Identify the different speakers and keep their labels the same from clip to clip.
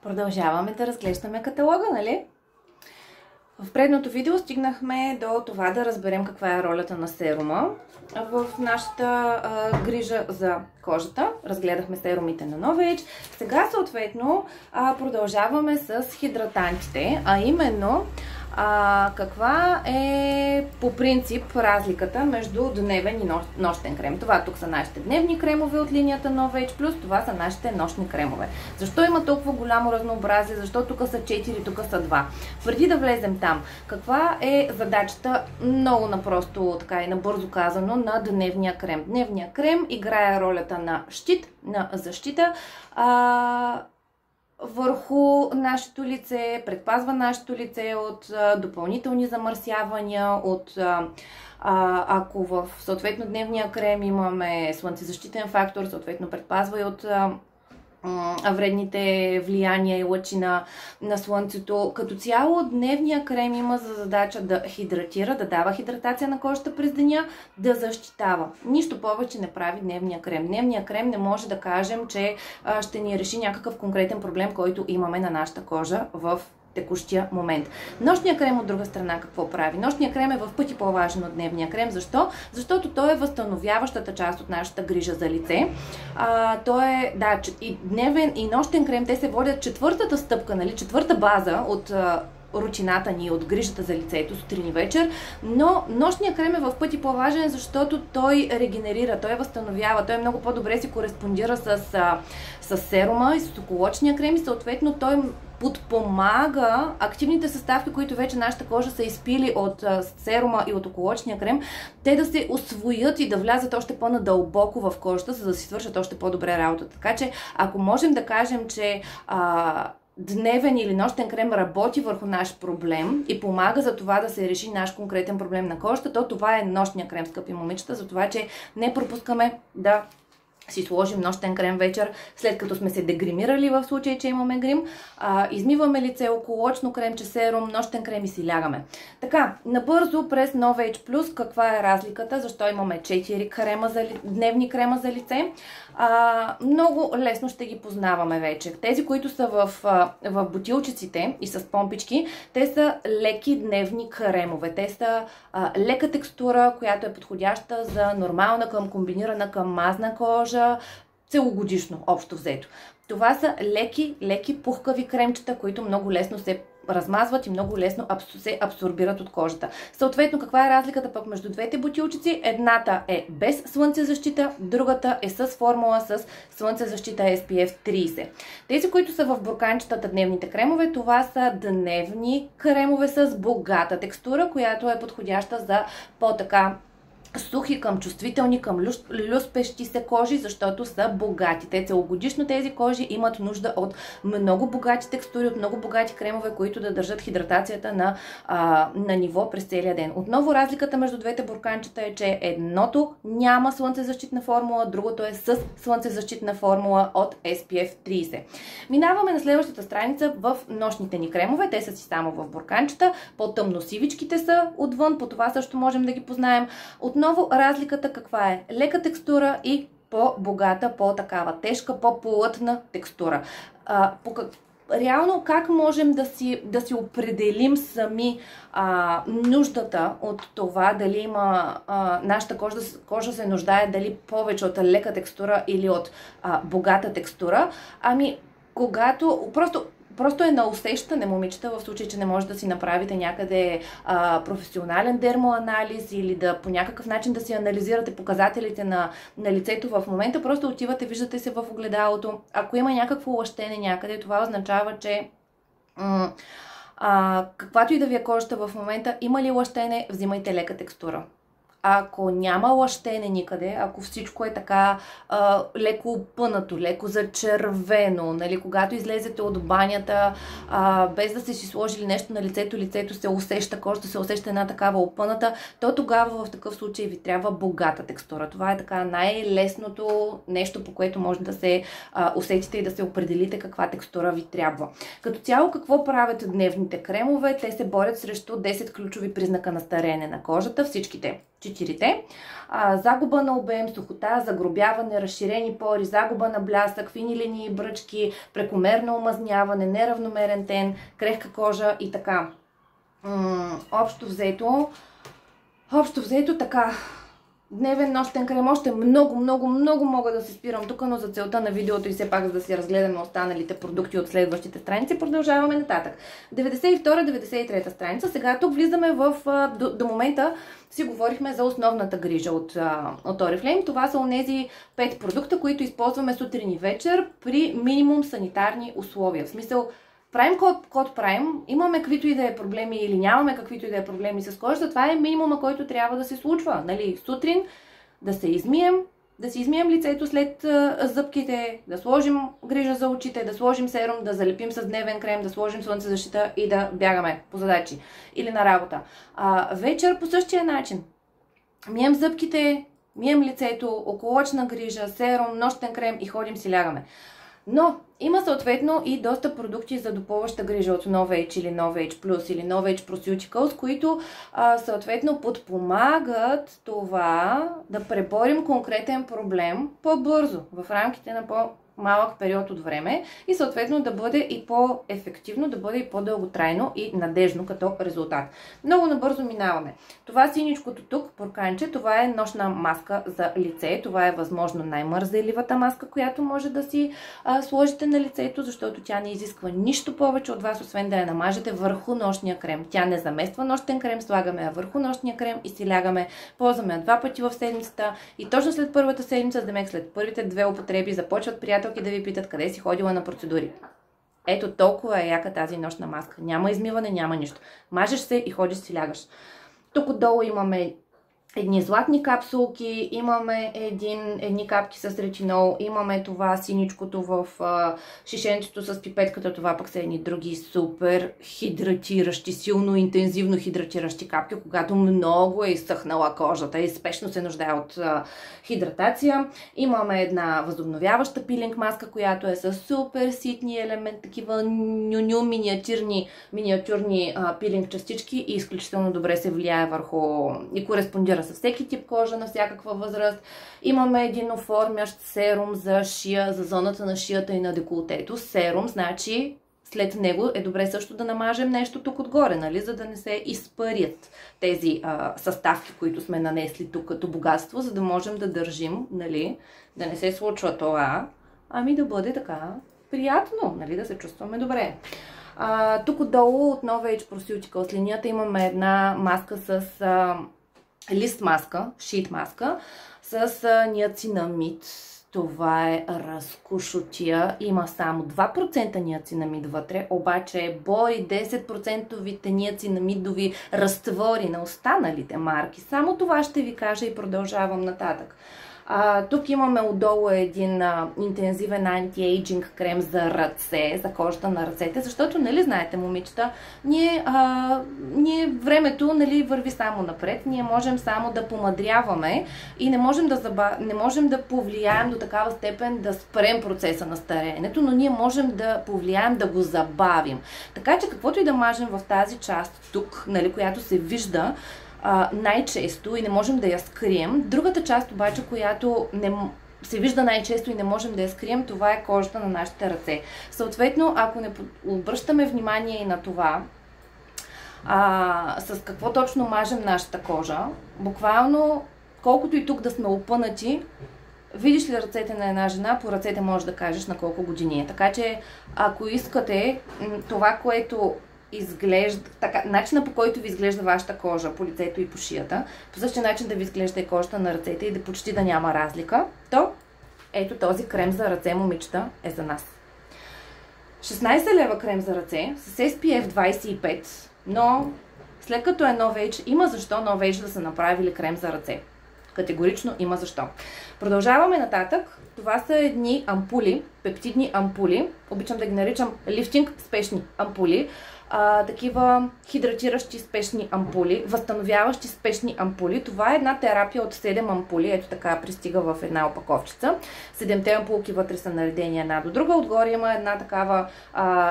Speaker 1: Продължаваме да разглеждаме каталога, нали? В предното видео стигнахме до това да разберем каква е ролята на серума в нашата грижа за кожата. Разгледахме серумите на Novage. Сега съответно продължаваме с хидратантите, а именно каква е по принцип разликата между дневен и нощен крем. Това тук са нашите дневни кремове от линията Novage, плюс това са нашите нощни кремове. Защо има толкова голямо разнообразие? Защо тук са 4, тук са 2? Преди да влезем там, каква е задачата, много напросто, така и набързо казано, на дневния крем? Дневния крем играе ролята на щит, на защита, върху нашето лице, предпазва нашето лице от допълнителни замърсявания, от ако в съответно дневния крем имаме слънцезащитен фактор, съответно предпазва и от вредните влияния и лъчи на слънцето. Като цяло дневния крем има за задача да хидратира, да дава хидратация на кожата през деня, да защитава. Нищо повече не прави дневния крем. Дневния крем не може да кажем, че ще ни реши някакъв конкретен проблем, който имаме на нашата кожа в текущия момент. Нощния крем от друга страна какво прави? Нощния крем е в пъти по-важен от дневния крем. Защо? Защото той е възстановяващата част от нашата грижа за лице. Той е, и дневен и нощен крем, те се водят четвъртата стъпка, нали, четвърта база от рутината ни, от грижата за лицето сутрин и вечер, но нощния крем е в пъти по-важен, защото той регенерира, той възстановява, той много по-добре си кореспондира с серума и с околочния крем и съответно той подпомага активните съставки, които вече нашата кожа са изпили от серума и от околочния крем, те да се усвоят и да влязат още по-надълбоко в кожата, за да си свършат още по-добре работата. Така че, ако можем да кажем, че дневен или нощен крем работи върху наш проблем и помага за това да се реши наш конкретен проблем на кожата, то това е нощния крем, скъпи момичета, за това, че не пропускаме да си сложим нощен крем вечер, след като сме се дегримирали в случай, че имаме грим. Измиваме лице, околочно кремче, серум, нощен крем и си лягаме. Така, набързо през Novage Plus каква е разликата, защо имаме 4 дневни крема за лице. Много лесно ще ги познаваме вече. Тези, които са в бутилчиците и с помпички, те са леки дневни кремове. Те са лека текстура, която е подходяща за нормална към комбинирана към мазна кожа, целогодишно, общо взето. Това са леки пухкави кремчета, които много лесно се размазват и много лесно се абсорбират от кожата. Съответно, каква е разликата пък между двете бутилчици? Едната е без слънцезащита, другата е с формула с слънцезащита SPF 30. Тези, които са в бурканчетата дневните кремове, това са дневни кремове с богата текстура, която е подходяща за по-така сухи, към чувствителни, към люспещи се кожи, защото са богати. Те целогодишно тези кожи имат нужда от много богати текстури, от много богати кремове, които да държат хидратацията на ниво през целия ден. Отново разликата между двете бурканчета е, че едното няма слънцезащитна формула, другото е с слънцезащитна формула от SPF 30. Минаваме на следващата страница в нощните ни кремове. Те са си само в бурканчета. По-тъмносивичките са отвън, по това също можем да ги познаем. Отново разликата каква е? Лека текстура и по-богата, по-такава тежка, по-плътна текстура. Реално как можем да си определим сами нуждата от това, дали има нашата кожа се нуждае дали повече от лека текстура или от богата текстура? Когато просто е на усещане, момичета, в случай, че не може да си направите някъде професионален дермоанализ или да по някакъв начин да си анализирате показателите на лицето в момента, просто отивате, виждате се в огледалото. Ако има някакво лъщене някъде, това означава, че каквато и да ви е кожата в момента, има ли лъщене, взимайте лека текстура. Ако няма лъщене никъде, ако всичко е така леко опънато, леко зачервено, нали, когато излезете от банята, без да сте си сложили нещо на лицето се усеща, кожата се усеща една такава опъната, то тогава в такъв случай ви трябва богата текстура. Това е така най-лесното нещо, по което може да се усетите и да се определите каква текстура ви трябва. Като цяло, какво правят дневните кремове? Те се борят срещу 10 ключови признака на стареене на кожата, всичките. четирите. Загуба на обем, сухота, загробяване, разширени пори, загуба на блясък, фини линии и бръчки, прекомерно омазняване, неравномерен тен, крехка кожа и така. Общо взето така. Дневен нощен крем, още много мога да се спирам тук, но за целта на видеото и все пак за да си разгледаме останалите продукти от следващите страници, продължаваме нататък. 92-93 страница. Сега тук влизаме до момента си говорихме за основната грижа от Oriflame. Това са онези 5 продукта, които използваме сутрин и вечер при минимум санитарни условия. В смисъл, правим код правим, имаме каквито и да е проблеми или нямаме каквито и да е проблеми с кожата, това е минимума, който трябва да се случва. Нали? Сутрин да се измием, да си измием лицето след зъбките, да сложим грижа за очите, да сложим серум, да залепим с дневен крем, да сложим слънцезащита и да бягаме по задачи или на работа. Вечер по същия начин. Мием зъбките, мием лицето, околочна грижа, серум, нощен крем и ходим си лягаме. Но има съответно и доста продукти за допълваща грижа от Novage или Novage Plus или Novage Proceuticals, които съответно подпомагат това да преборим конкретен проблем по-бързо, в рамките на по-малък период от време и съответно да бъде и по-ефективно, да бъде и по-дълготрайно и надежно като резултат. Много набързо минаваме. Това синичкото тук, бурканче, това е нощна маска за лице. Това е възможно най-мързеливата маска, която може да си сложите на лицето, защото тя не изисква нищо повече от вас, освен да я намажете върху нощния крем. Тя не замества нощен крем, слагаме я върху нощния крем и си лягаме. Ползваме я 2 пъти в седмицата и точно след първата седмица, демек след първите 2 употреби, започват приятелки да ви питат къде си ходила на процедури. Ето толкова е яка тази нощна маска. Няма измиване, няма нищо. Мажеш се и ходиш си лягаш. Тук отдолу имаме едни златни капсулки, имаме едни капки с ретинол, имаме това синичкото в шишенцето с пипетката, това пък са едни други супер хидратиращи, силно интензивно хидратиращи капки, когато много е изсъхнала кожата и спешно се нуждае от хидратация. Имаме една възобновяваща пилинг маска, която е с супер ситни елемент, такива нюню миниатюрни пилинг частички и изключително добре се влияе върху и кореспондира с всеки тип кожа на всякаква възраст. Имаме един оформящ серум за шия, за зоната на шията и на деколтето. Серум, значи след него е добре също да намажем нещо тук отгоре, нали, за да не се изпарят тези съставки, които сме нанесли тук като богатство, за да можем да държим, нали, да не се случва това, ами да бъде така приятно, нали, да се чувстваме добре. Тук отдолу от Novage Proceuticals линията имаме една маска с лист маска, шит маска с ниацинамид. Това е разкушотия. Има само 2% ниацинамид вътре, обаче бори 10% ниацинамидови разтвори на останалите марки. Само това ще ви кажа и продължавам нататък. Тук имаме отдолу един интензивен антиейджинг крем за ръце, за кожата на ръцете, защото, нали знаете, момичета, ние времето, нали, върви само напред, ние можем само да помадряваме и не можем да повлияем до такава степен да спрем процеса на стареенето, но ние можем да повлияем да го забавим. Така че каквото и да мажем в тази част тук, нали, която се вижда най-често и не можем да я скрием. Другата част обаче, която се вижда най-често и не можем да я скрием, това е кожата на нашите ръце. Съответно, ако не обръщаме внимание и на това, с какво точно мажем нашата кожа, буквално, колкото и тук да сме опънати, видиш ли ръцете на една жена, по ръцете можеш да кажеш на колко години е. Така че, ако искате това, което изглежда, начина по който ви изглежда вашата кожа по лицето и по шията, по същия начин да ви изглежда и кожата на ръцете и да почти да няма разлика, то ето този крем за ръце, момичета, е за нас. 16 лева крем за ръце с SPF 25, но след като е Novage, има защо Novage да са направили крем за ръце. Категорично има защо. Продължаваме нататък. Това са едни ампули, пептидни ампули, обичам да ги наричам лифтинг спешни ампули, такива хидратиращи спешни ампули, възстановяващи спешни ампули. Това е една терапия от 7 ампули, ето така пристига в една опаковчица. 7-те ампулки вътре са наредени една до друга, отгоре има една такава,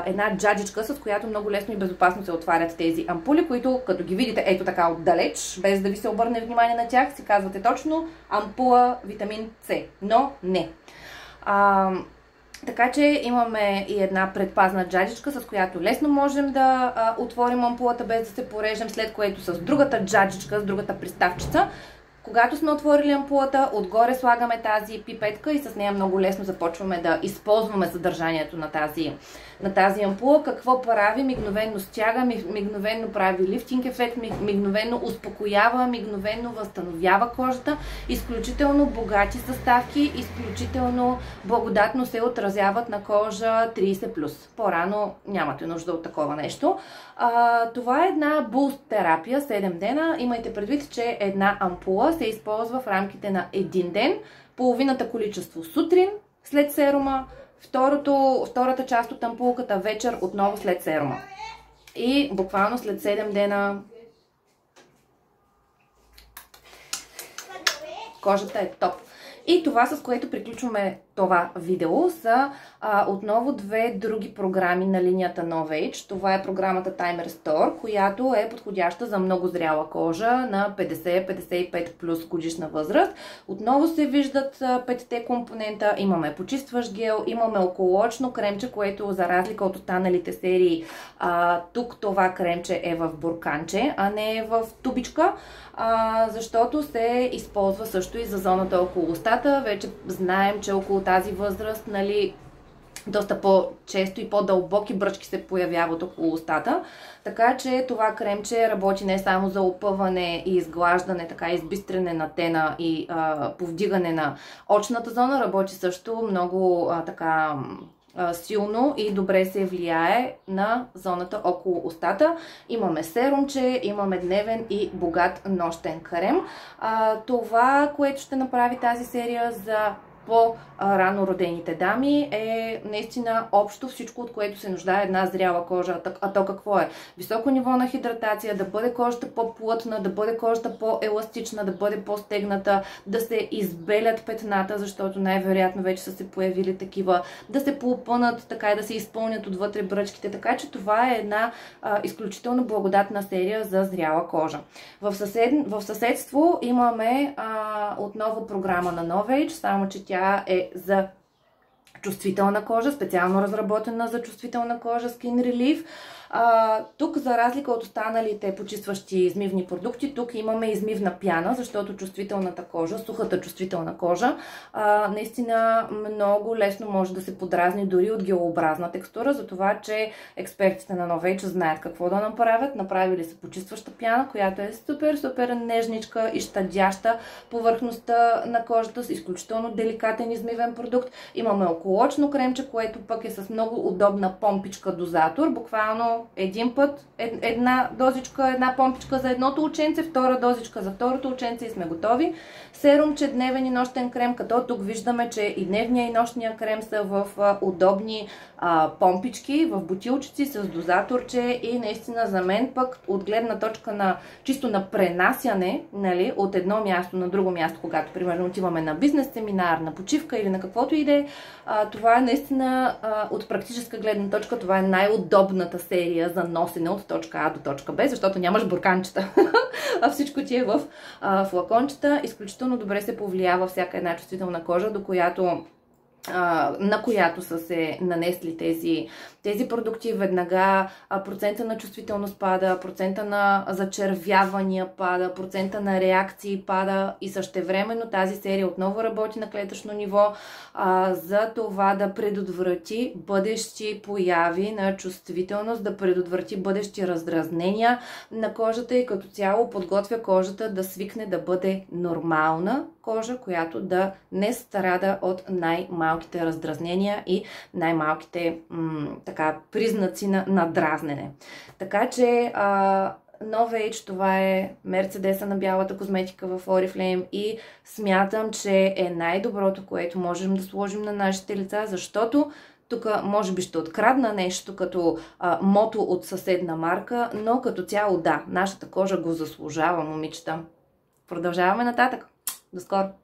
Speaker 1: една джаджичка, с която много лесно и безопасно се отварят тези ампули, които като ги видите ето така отдалеч, без да ви се обърне внимание на тях, си казвате точно ампула витамин С, но не. Така че имаме и една предпазна джаджичка, с която лесно можем да отворим ампулата без да се порежем, след което с другата джаджичка, с другата приставчица, когато сме отворили ампулата, отгоре слагаме тази пипетка и с нея много лесно започваме да използваме съдържанието на тази ампула. Какво прави? Мигновено стяга, мигновено прави лифтинг ефект, мигновено успокоява, мигновено възстановява кожата. Изключително богати съставки, изключително благодатно се отразяват на кожа 30+. По-рано нямате нужда от такова нещо. Това е една буст терапия, 7 дена. Имайте предвид, че една ампула се използва в рамките на един ден, половината количество сутрин след серума, втората част от ампулката вечер отново след серума. И буквално след 7 дена кожата е топ. И това, с което приключваме това видео, са отново две други програми на линията Novage. Това е програмата Time Restore, която е подходяща за много зряла кожа на 50-55 плюс годишна възраст. Отново се виждат 5-те компонента. Имаме почистващ гел, имаме околоочно кремче, което за разлика от останалите серии, тук това кремче е в бурканче, а не е в тубичка, защото се използва също и за зоната около устата. Вече знаем, че около тази възраст, нали, доста по-често и по-дълбоки бръчки се появяват около устата. Така че това кремче работи не само за опъване и изглаждане, така избистрене на тена и повдигане на очната зона, работи също много така силно и добре се влияе на зоната около устата. Имаме серумче, имаме дневен и богат нощен крем. Това, което ще направи тази серия за по-рано родените дами, е наистина общо всичко, от което се нуждае една зряла кожа. А то какво е? Високо ниво на хидратация, да бъде кожата по-плътна, да бъде кожата по-еластична, да бъде по-стегната, да се избелят петната, защото най-вероятно вече са се появили такива, да се поупънат, така и да се изпълнят отвътре бръчките. Така че това е една изключително благодатна серия за зряла кожа. В съседство имаме отново програма на Novage, само че тя е за чувствителна кожа, специално разработена за чувствителна кожа, Skin Relief. Тук, за разлика от останалите почистващи измивни продукти, тук имаме измивна пяна, защото чувствителната кожа, сухата чувствителна кожа, наистина много лесно може да се подразни дори от гелообразна текстура, за това, че експертите на Novage знаят какво да направят. Направили са почистваща пяна, която е супер нежничка и щадяща повърхността на кожата с изключително деликатен измивен продукт. Имаме околоочно кремче, което пък е с много удобна помпичка дозатор, буквално един път, една дозичка, една помпичка за едното ученце, втора дозичка за второто ученце и сме готови. Серумче, дневен и нощен крем, като тук виждаме, че и дневния и нощния крем са в удобни помпички, в бутилчици с дозаторче и наистина за мен пък от гледна точка на чисто на пренасяне, нали, от едно място на друго място, когато примерно отиваме на бизнес семинар, на почивка или на каквото и да е, това е наистина от практическа гледна точка, това е най-удобната серия за носене от точка А до точка Б, защото нямаш бурканчета, а всичко ти е в флакончета. Изключително добре се повлиява всяка една чувствителна кожа, на която са се нанесли тези продукти. Веднага процента на чувствителност пада, процента на зачервявания пада, процента на реакции пада и същевременно тази серия отново работи на клетъчно ниво за това да предотврати бъдещи появи на чувствителност, да предотврати бъдещи раздразнения на кожата и като цяло подготвя кожата да свикне да бъде нормална кожа, която да не страда от най-малките раздразнения и най-малките признаци на дразнене. Така че Novage, това е Мерцедеса на бялата козметика в Oriflame и смятам, че е най-доброто, което можем да сложим на нашите лица, защото тук може би ще открадна нещо като мото от съседна марка, но като цяло да, нашата кожа го заслужава, момичета. Продължаваме нататък. До скоро!